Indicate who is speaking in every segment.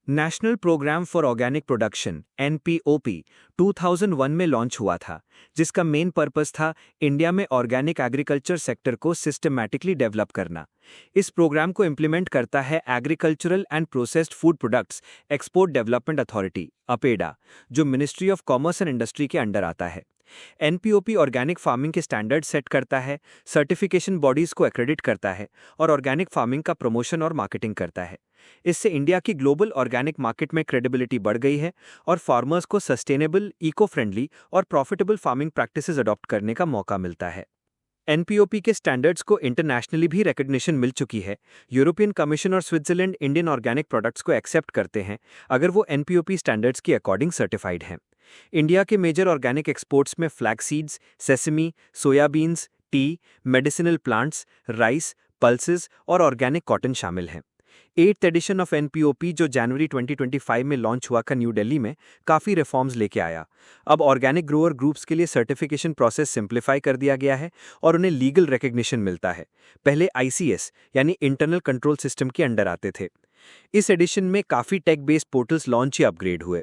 Speaker 1: National programme for organic production (NPOP) 2001 में launch हुआ था, जिसका मेन पर्पस था इंडिया में ऑर्गेनिक एग्रीकल्चर सेक्टर को सिस्टमैटिकली डेवलप करना। इस प्रोग्राम को इम्प्लीमेंट करता है agricultural and processed food products export development authority (APEDA), जो ministry of commerce and industry के अंडर आता है। एनपीओपी ऑर्गेनिक फार्मिंग के स्टैंडर्ड सेट करता है, सर्टिफिकेशन बॉडीज को एक्रेडिट करता है और ऑर्गेनिक फार्मिंग का प्रमोशन और मार्केटिंग करता है। इससे इंडिया की ग्लोबल ऑर्गेनिक मार्केट में क्रेडिबिलिटी बढ़ गई है और फार्मर्स को सस्टेनेबल, इको फ्रेंडली और प्रॉफिटेबल फार्मिंग प्रैक्टिसेस अडॉप्ट करने का मौका मिलता है। एनपीओपी के स्टैंडर्ड्स को इंटरनेशनली भी रिकग्निशन मिल चुकी है। यूरोपियन कमीशन और स्विट्जरलैंड इंडियन ऑर्गेनिक प्रोडक्ट्स को एक्सेप्ट करते हैं अगर वो एनपीओपी स्टैंडर्ड्स के अकॉर्डिंग सर्टिफाइड हैं। इंडिया के मेजर ऑर्गेनिक एक्सपोर्ट्स में flax seeds, sesame, soya beans, T, medicinal plants, rice, pulses और ऑर्गेनिक कॉटन शामिल हैं। 8th एडिशन ऑफ एनपीओपी, जो जनवरी 2025 में लॉन्च हुआ का न्यू दिल्ली में, काफ़ी रिफॉर्म्स लेके आया। अब ऑर्गेनिक ग्रोअर ग्रुप्स के लिए सर्टिफिकेशन प्रोसेस सिंप्लीफाई कर दिया गया है और उन्हें लीगल रिकग्निशन मिलता है। पहले आईसीएस यानी इंटरनल कंट्रोल सिस्टम के अंडर आते थे। इस एडिशन में काफ़ी टेक बेस्ड पोर्टल्स लॉन्च या अपग्रेड हुए।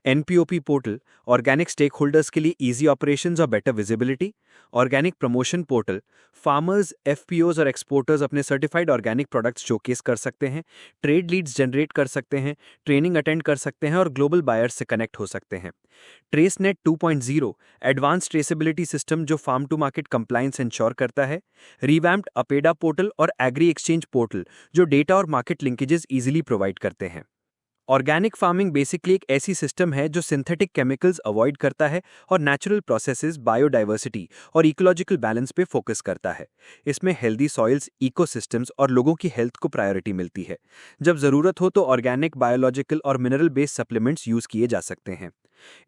Speaker 1: NPOP portal organic stakeholders के लिए इजी ऑपरेशंस और better visibility. Organic promotion portal farmers, FPOs और एक्सपोर्टर्स अपने सर्टिफाइड ऑर्गेनिक प्रोडक्ट्स शोकेस कर सकते हैं, ट्रेड लीड्स जनरेट कर सकते हैं, ट्रेनिंग अटेंड कर सकते हैं और ग्लोबल बायर्स से कनेक्ट हो सकते हैं। ट्रेसनेट 2.0 एडवांस ट्रेसेबिलिटी सिस्टम जो farm to market compliance ensure करता है। रिवैम्प्ड अपेडा पोर्टल और एग्री एक्सचेंज पोर्टल जो डेटा और मार्केट लिंकेजेस इजीली प्रोवाइड करते हैं। ऑर्गेनिक फार्मिंग बेसिकली एक ऐसी सिस्टम है जो सिंथेटिक केमिकल्स अवॉइड करता है और नेचुरल प्रोसेसेस, बायोडाइवर्सिटी और इकोलॉजिकल बैलेंस पे फोकस करता है। इसमें हेल्दी सॉइल्स, इकोसिस्टम्स और लोगों की हेल्थ को प्रायोरिटी मिलती है। जब ज़रूरत हो तो ऑर्गेनिक, बायोलॉजिकल और मिनरल बेस्ड सप्लीमेंट्स यूज़ किए जा सकते हैं।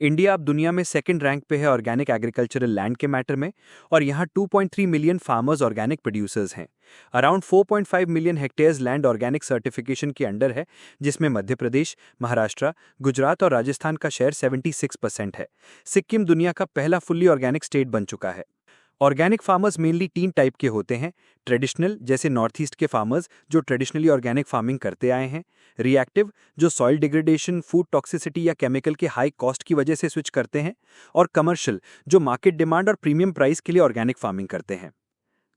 Speaker 1: इंडिया अब दुनिया में सेकंड रैंक पे है ऑर्गेनिक एग्रीकल्चरल लैंड के मैटर में, और यहाँ 2.3 मिलियन फार्मर्स ऑर्गेनिक प्रोड्यूसर्स हैं। Around 4.5 million hectares land organic certification के अंडर है, जिसमें मध्य प्रदेश, महाराष्ट्र, गुजरात और राजस्थान का शेयर 76% है। सिक्किम दुनिया का पहला फुल्ली ऑर्गेनिक स्टेट बन चुका है। ऑर्गेनिक फार्मर्स मेनली 3 टाइप के होते हैं। ट्रेडिशनल, जैसे नॉर्थ ईस्ट के फार्मर्स जो ट्रेडिशनली ऑर्गेनिक फार्मिंग करते आए हैं। रिएक्टिव, जो सॉइल डिग्रेडेशन, फूड टॉक्सिसिटी या केमिकल के हाई कॉस्ट की वजह से स्विच करते हैं। और कमर्शियल, जो मार्केट डिमांड और प्रीमियम प्राइस के लिए ऑर्गेनिक फार्मिंग करते हैं।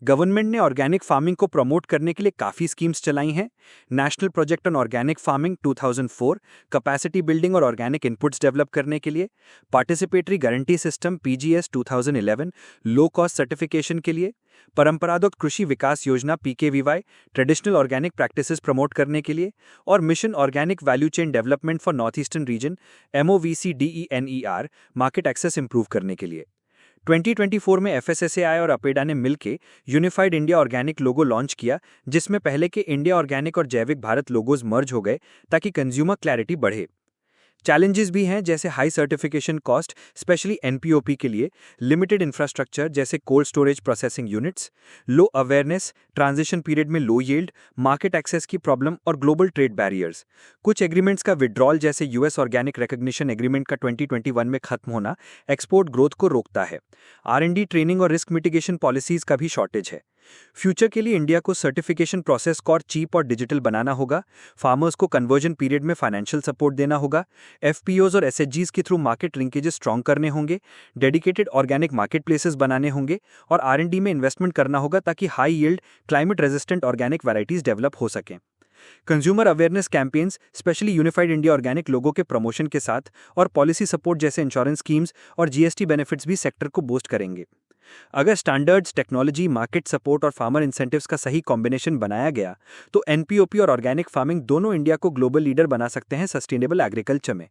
Speaker 1: गवर्नमेंट ने ऑर्गेनिक फार्मिंग को प्रमोट करने के लिए काफ़ी स्कीम्स चलाई हैं। National project on organic farming 2004 capacity building और ऑर्गेनिक इनपुट्स डेवलप करने के लिए। Participatory guarantee system PGS 2011 low cost certification के लिए। Paramparagat Krishi Vikas Yojana PKVY traditional organic practices promote करने के लिए। और mission organic value chain development for north eastern region MOVCDENER market access improve करने के लिए। 2024 में एफएसएसएआई और अपेडा ने मिलकर यूनिफाइड इंडिया ऑर्गेनिक लोगो लॉन्च किया, जिसमें पहले के इंडिया ऑर्गेनिक और जैविक भारत लोगोज मर्ज हो गए ताकि कंज्यूमर क्लैरिटी बढ़े। चैलेंजेस भी हैं, जैसे high certification cost specially NPOP के लिए, लिमिटेड इंफ्रास्ट्रक्चर जैसे कोल्ड स्टोरेज प्रोसेसिंग यूनिट्स, लो अवेयरनेस, ट्रांजिशन पीरियड में लो यील्ड, मार्केट एक्सेस की प्रॉब्लम और ग्लोबल ट्रेड बैरियर्स। कुछ एग्रीमेंट्स का विड्रॉल, जैसे यूएस ऑर्गेनिक रिकग्निशन एग्रीमेंट का 2021 में खत्म होना, एक्सपोर्ट ग्रोथ को रोकता है। R&D ट्रेनिंग और रिस्क मिटिगेशन पॉलिसीज का भी शॉर्टेज है। फ्यूचर के लिए इंडिया को सर्टिफिकेशन प्रोसेस को और चीप और डिजिटल बनाना होगा। फार्मर्स को कन्वर्जन पीरियड में फाइनेंशियल सपोर्ट देना होगा। एफपीओज और एसएचजीज के थ्रू मार्केट लिंकेजेस स्ट्रॉन्ग करने होंगे। डेडिकेटेड ऑर्गेनिक मार्केट प्लेसेस बनाने होंगे और R&D में इन्वेस्टमेंट करना होगा ताकि high yield, climate resistant organic varieties develop हो सकें। Consumer awareness campaigns specially unified India organic लोगों के प्रमोशन के साथ और पॉलिसी सपोर्ट जैसे इंश्योरेंस स्कीम्स और जीएसटी बेनिफिट्स भी सेक्टर को बूस्ट करेंगे। अगर स्टैंडर्ड्स, टेक्नोलॉजी, मार्केट सपोर्ट और फार्मर इंसेंटिव्स का सही कॉम्बिनेशन बनाया गया तो एनपीओपी और ऑर्गेनिक फार्मिंग दोनों इंडिया को ग्लोबल लीडर बना सकते हैं सस्टेनेबल एग्रीकल्चर में।